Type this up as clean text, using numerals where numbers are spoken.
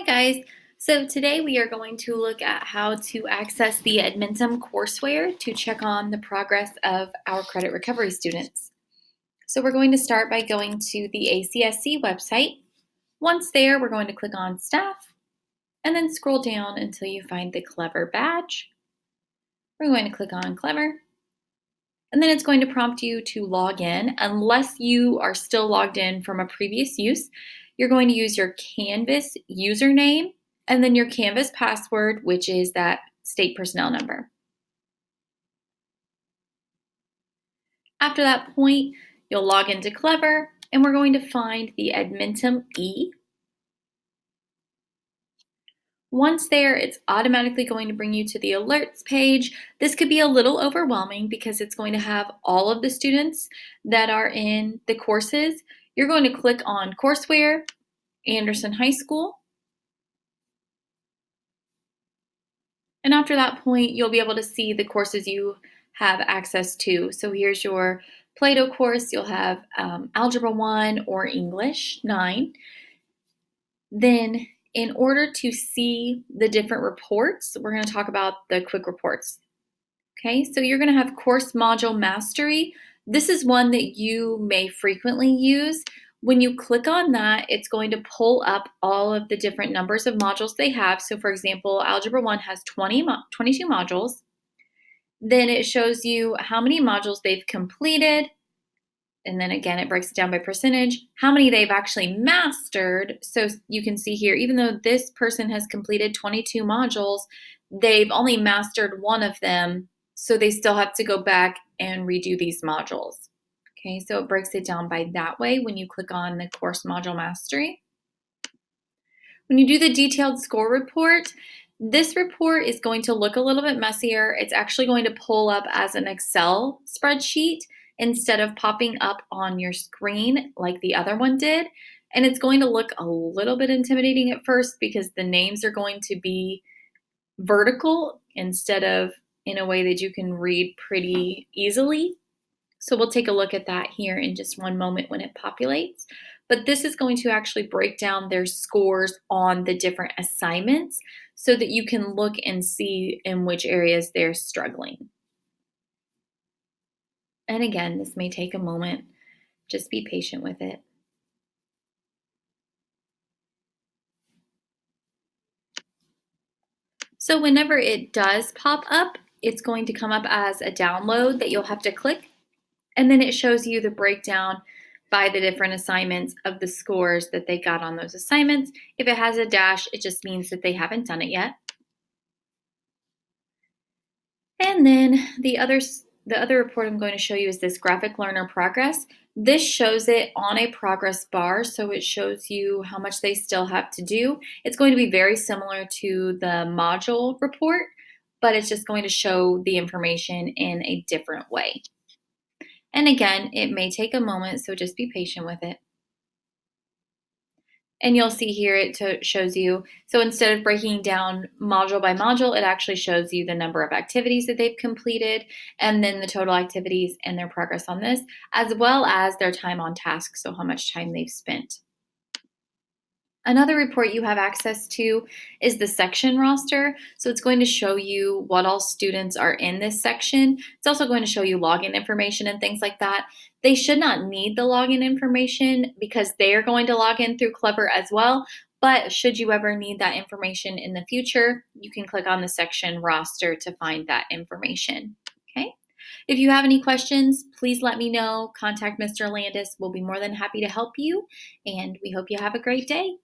Hi guys, so today we are going to look at how to access the Edmentum courseware to check on the progress of our credit recovery students. So we're going to start by going to the ACSC website. Once there, we're going to click on Staff and then scroll down until you find the Clever badge. We're going to click on Clever and then it's going to prompt you to log in. Unless you are still logged in from a previous use, you're going to use your Canvas username and then your Canvas password, which is that state personnel number. After that point, you'll log into Clever and we're going to find the Edmentum E. Once there, it's automatically going to bring you to the alerts page. This could be a little overwhelming because it's going to have all of the students that are in the courses. You're going to click on Courseware, Anderson High School. And after that point, you'll be able to see the courses you have access to. So here's your Plato course. You'll have Algebra 1 or English 9. Then in order to see the different reports, we're going to talk about the quick reports. Okay, so you're going to have course module mastery. This is one that you may frequently use. When you click on that, it's going to pull up all of the different numbers of modules they have. So for example, Algebra 1 has 22 modules. Then it shows you how many modules they've completed. And then again, it breaks it down by percentage, how many they've actually mastered. So you can see here, even though this person has completed 22 modules, they've only mastered one of them. So they still have to go back and redo these modules. Okay, so it breaks it down by that way when you click on the course module mastery. When you do the detailed score report, this report is going to look a little bit messier. It's actually going to pull up as an Excel spreadsheet instead of popping up on your screen like the other one did. And it's going to look a little bit intimidating at first because the names are going to be vertical instead of in a way that you can read pretty easily. So we'll take a look at that here in just one moment when it populates. But this is going to actually break down their scores on the different assignments so that you can look and see in which areas they're struggling. And again, this may take a moment. Just be patient with it. So whenever it does pop up, it's going to come up as a download that you'll have to click. And then it shows you the breakdown by the different assignments of the scores that they got on those assignments. If it has a dash, it just means that they haven't done it yet. And then the other report I'm going to show you is this graphic learner progress. This shows it on a progress bar, so it shows you how much they still have to do. It's going to be very similar to the module report, but it's just going to show the information in a different way. And again, it may take a moment, so just be patient with it. And you'll see here it shows you, so instead of breaking down module by module, it actually shows you the number of activities that they've completed and then the total activities and their progress on this, as well as their time on task, so how much time they've spent. Another report you have access to is the section roster. So it's going to show you what all students are in this section. It's also going to show you login information and things like that. They should not need the login information because they are going to log in through Clever as well. But should you ever need that information in the future, you can click on the section roster to find that information. Okay. If you have any questions, please let me know. Contact Mr. Landis. We'll be more than happy to help you. And we hope you have a great day.